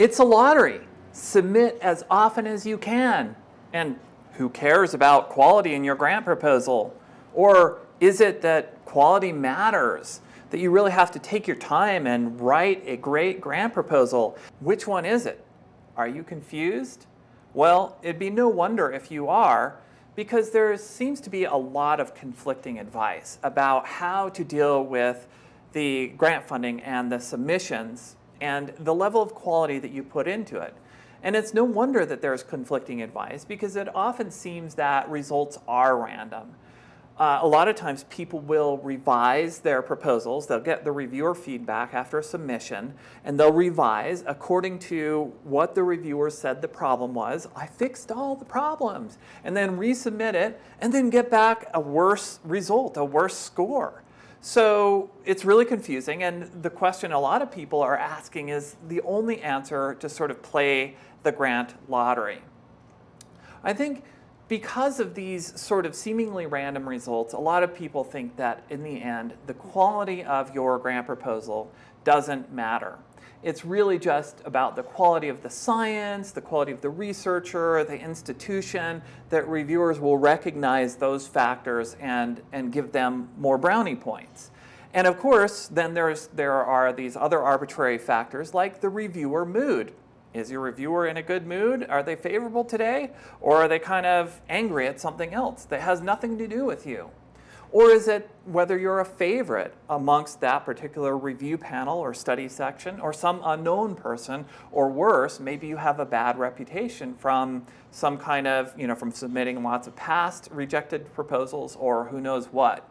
It's a lottery. Submit as often as you can. And who cares about quality in your grant proposal? Or is it that quality matters? That you really have to take your time and write a great grant proposal? Which one is it? Are you confused? Well, it'd be no wonder if you are, because there seems to be a lot of conflicting advice about how to deal with the grant funding and the submissions and the level of quality that you put into it. And it's no wonder that there's conflicting advice, because it often seems that results are random. A lot of times people will revise their proposals. They'll get the reviewer feedback after a submission, and they'll revise according to what the reviewer said the problem was. I fixed all the problems, and then resubmit it, and then get back a worse result, a worse score. So it's really confusing, and the question a lot of people are asking is the only answer to sort of play the grant lottery. I think because of these sort of seemingly random results, a lot of people think that in the end, the quality of your grant proposal doesn't matter. It's really just about the quality of the science, the quality of the researcher, the institution, that reviewers will recognize those factors and give them more brownie points. And of course, then there are these other arbitrary factors like the reviewer mood. Is your reviewer in a good mood? Are they favorable today? Or are they kind of angry at something else that has nothing to do with you? Or is it whether you're a favorite amongst that particular review panel or study section, or some unknown person, or worse, maybe you have a bad reputation from some kind of, from submitting lots of past rejected proposals or who knows what.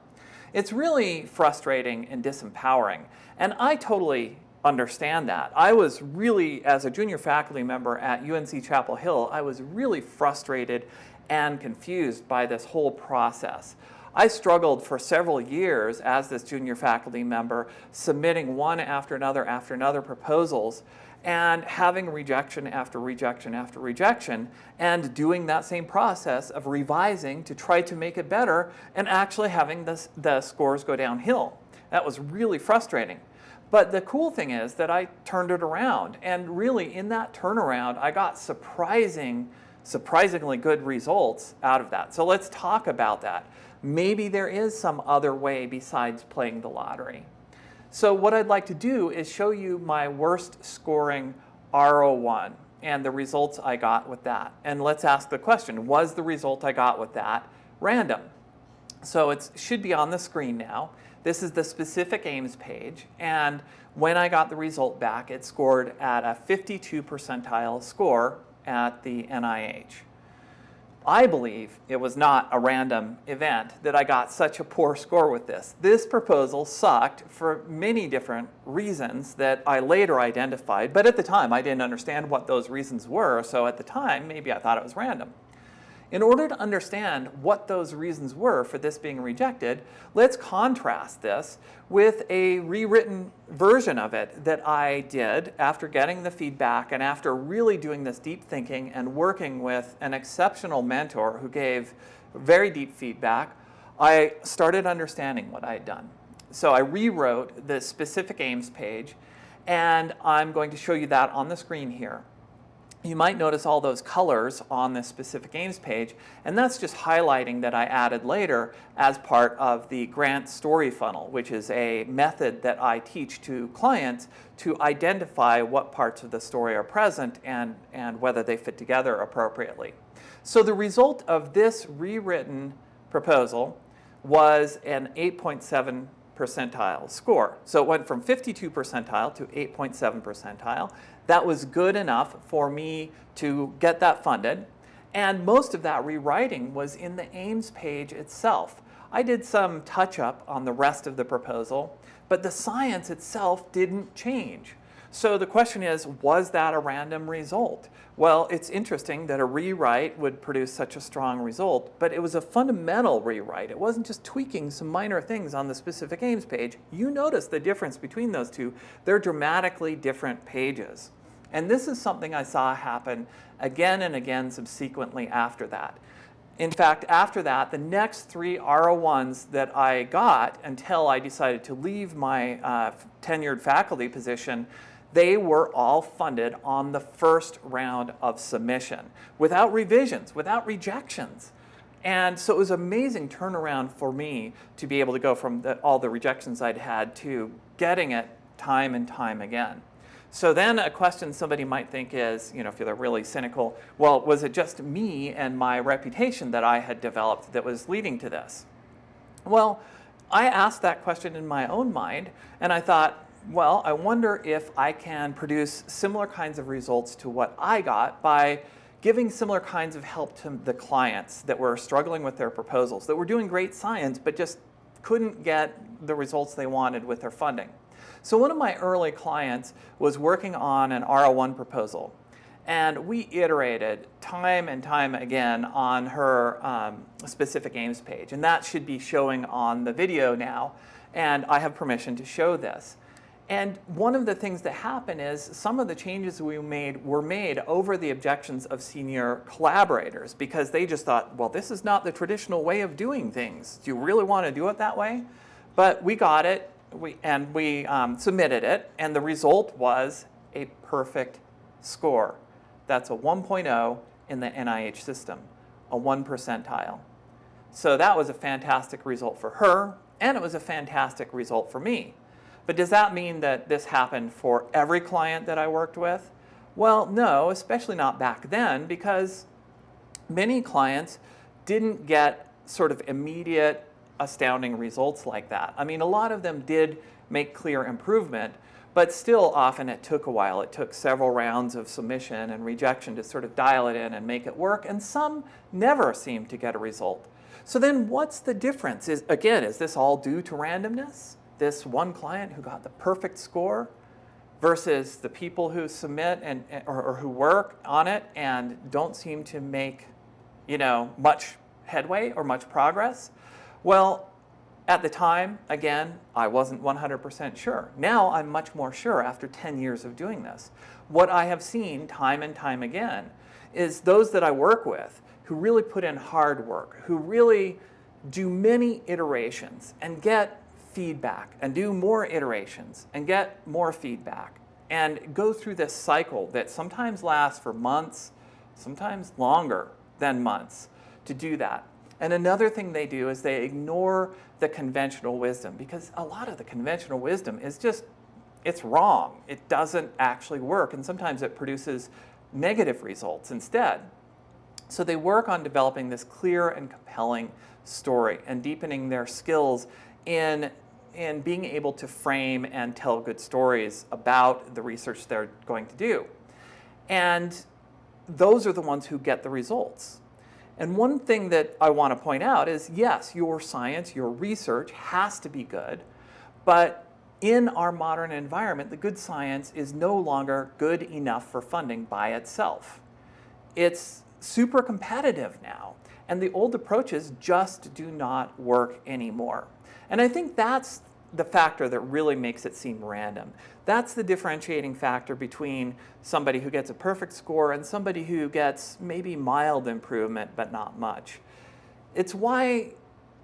It's really frustrating and disempowering. And I totally understand that. I was really, as a junior faculty member at UNC Chapel Hill, I was really frustrated and confused by this whole process. I struggled for several years as this junior faculty member, submitting one after another proposals, and having rejection after rejection after rejection, and doing that same process of revising to try to make it better, and actually having the scores go downhill. That was really frustrating. But the cool thing is that I turned it around, and really in that turnaround, I got surprisingly good results out of that. So let's talk about that. Maybe there is some other way besides playing the lottery. So what I'd like to do is show you my worst scoring R01 and the results I got with that. And let's ask the question, was the result I got with that random? So it should be on the screen now. This is the specific aims page, and when I got the result back, it scored at a 52 percentile score at the NIH. I believe it was not a random event that I got such a poor score with this. This proposal sucked for many different reasons that I later identified, but at the time I didn't understand what those reasons were, so at the time maybe I thought it was random. In order to understand what those reasons were for this being rejected, let's contrast this with a rewritten version of it that I did after getting the feedback and after really doing this deep thinking and working with an exceptional mentor who gave very deep feedback. I started understanding what I had done. So I rewrote the specific aims page, and I'm going to show you that on the screen here. You might notice all those colors on the specific aims page, and that's just highlighting that I added later as part of the grant story funnel, which is a method that I teach to clients to identify what parts of the story are present and whether they fit together appropriately. So the result of this rewritten proposal was an 8.7 percentile score. So it went from 52 percentile to 8.7 percentile. That was good enough for me to get that funded. And most of that rewriting was in the aims page itself. I did some touch up on the rest of the proposal, but the science itself didn't change. So the question is, was that a random result? Well, it's interesting that a rewrite would produce such a strong result, but it was a fundamental rewrite. It wasn't just tweaking some minor things on the specific aims page. You notice the difference between those two. They're dramatically different pages. And this is something I saw happen again and again subsequently after that. In fact, after that, the next 3 R01s that I got until I decided to leave my tenured faculty position, they were all funded on the first round of submission, without revisions, without rejections. And so it was an amazing turnaround for me to be able to go from all the rejections I'd had to getting it time and time again. So then a question somebody might think is, if they're really cynical, well, was it just me and my reputation that I had developed that was leading to this? Well, I asked that question in my own mind, and I thought, well, I wonder if I can produce similar kinds of results to what I got by giving similar kinds of help to the clients that were struggling with their proposals, that were doing great science, but just couldn't get the results they wanted with their funding. So one of my early clients was working on an R01 proposal, and we iterated time and time again on her specific aims page, and that should be showing on the video now, and I have permission to show this. And one of the things that happened is some of the changes we made were made over the objections of senior collaborators, because they just thought, well, this is not the traditional way of doing things. Do you really want to do it that way? But we got it. We submitted it, and the result was a perfect score. That's a 1.0 in the NIH system, a 1 percentile. So that was a fantastic result for her, and it was a fantastic result for me. But does that mean that this happened for every client that I worked with? Well, no, especially not back then, because many clients didn't get sort of immediate astounding results like that. I mean, a lot of them did make clear improvement, but still often it took a while. It took several rounds of submission and rejection to sort of dial it in and make it work, and some never seemed to get a result. So then what's the difference? Is this all due to randomness? This one client who got the perfect score versus the people who submit or who work on it and don't seem to make, much headway or much progress? Well, at the time, again, I wasn't 100% sure. Now I'm much more sure after 10 years of doing this. What I have seen time and time again is those that I work with who really put in hard work, who really do many iterations and get feedback, and do more iterations and get more feedback, and go through this cycle that sometimes lasts for months, sometimes longer than months, to do that. And another thing they do is they ignore the conventional wisdom, because a lot of the conventional wisdom is just, it's wrong. It doesn't actually work, and sometimes it produces negative results instead. So they work on developing this clear and compelling story and deepening their skills in being able to frame and tell good stories about the research they're going to do. And those are the ones who get the results. And one thing that I want to point out is, yes, your science, your research has to be good, but in our modern environment, the good science is no longer good enough for funding by itself. It's super competitive now, and the old approaches just do not work anymore. And I think that's the factor that really makes it seem random. That's the differentiating factor between somebody who gets a perfect score and somebody who gets maybe mild improvement but not much. It's why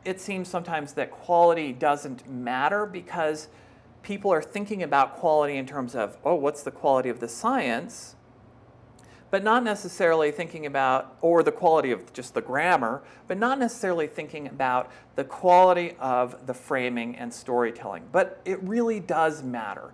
it seems sometimes that quality doesn't matter, because people are thinking about quality in terms of, oh, what's the quality of the science? But not necessarily thinking about, or the quality of just the grammar, but not necessarily thinking about the quality of the framing and storytelling. But it really does matter.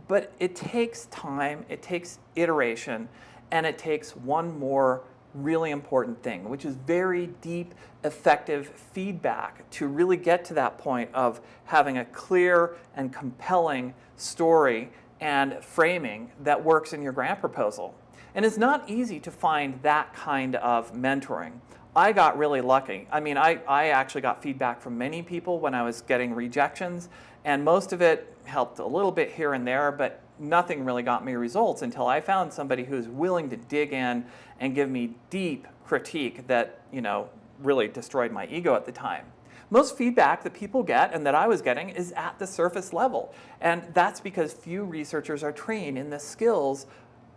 But it takes time, it takes iteration, and it takes one more really important thing, which is very deep, effective feedback to really get to that point of having a clear and compelling story and framing that works in your grant proposal. And it's not easy to find that kind of mentoring. I got really lucky. I mean, I actually got feedback from many people when I was getting rejections, and most of it helped a little bit here and there, but nothing really got me results until I found somebody who's willing to dig in and give me deep critique that, really destroyed my ego at the time. Most feedback that people get, and that I was getting, is at the surface level. And that's because few researchers are trained in the skills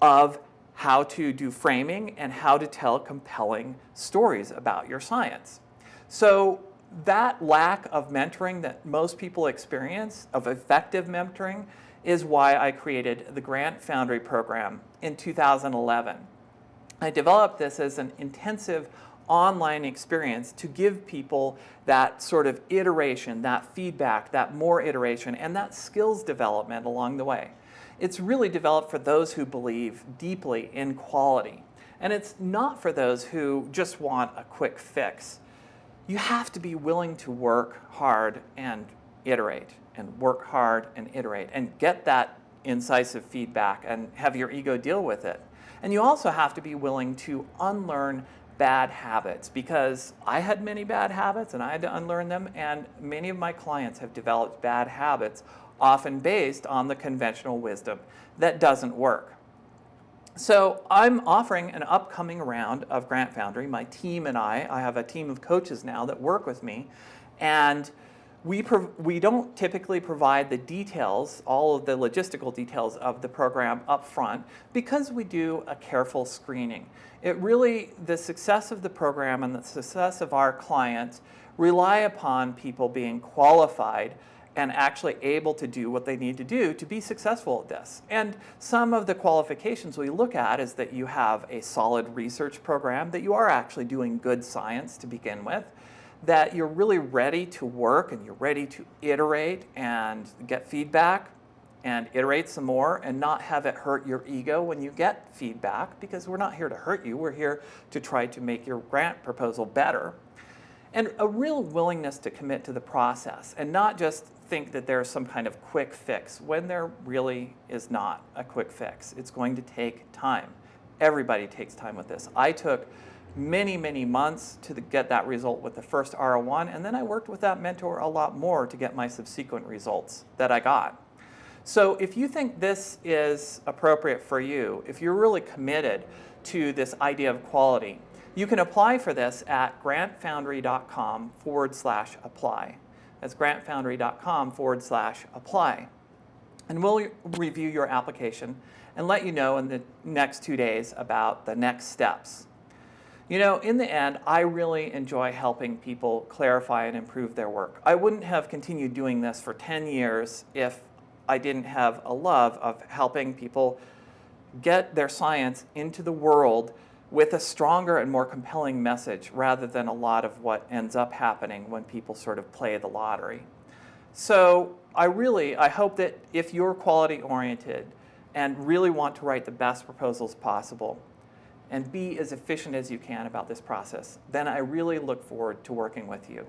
of how to do framing and how to tell compelling stories about your science. So that lack of mentoring that most people experience, of effective mentoring, is why I created the Grant Foundry program in 2011. I developed this as an intensive online experience to give people that sort of iteration, that feedback, that more iteration, and that skills development along the way. It's really developed for those who believe deeply in quality. And it's not for those who just want a quick fix. You have to be willing to work hard and iterate, and work hard and iterate, and get that incisive feedback and have your ego deal with it. And you also have to be willing to unlearn bad habits, because I had many bad habits and I had to unlearn them, and many of my clients have developed bad habits, often based on the conventional wisdom that doesn't work. So I'm offering an upcoming round of Grant Foundry. My team and I have a team of coaches now that work with me, and we don't typically provide the details, all of the logistical details of the program up front, because we do a careful screening. The success of the program and the success of our clients rely upon people being qualified and actually able to do what they need to do to be successful at this. And some of the qualifications we look at is that you have a solid research program, that you are actually doing good science to begin with, that you're really ready to work and you're ready to iterate and get feedback and iterate some more and not have it hurt your ego when you get feedback, because we're not here to hurt you, we're here to try to make your grant proposal better. And a real willingness to commit to the process and not just think that there's some kind of quick fix when there really is not a quick fix. It's going to take time. Everybody takes time with this. I took many, many months to get that result with the first R01, and then I worked with that mentor a lot more to get my subsequent results that I got. So if you think this is appropriate for you, if you're really committed to this idea of quality, you can apply for this at grantfoundry.com/apply. That's grantfoundry.com/apply. And we'll review your application and let you know in the next 2 days about the next steps. You know, in the end, I really enjoy helping people clarify and improve their work. I wouldn't have continued doing this for 10 years if I didn't have a love of helping people get their science into the world with a stronger and more compelling message, rather than a lot of what ends up happening when people sort of play the lottery. So I hope that if you're quality oriented and really want to write the best proposals possible and be as efficient as you can about this process, then I really look forward to working with you.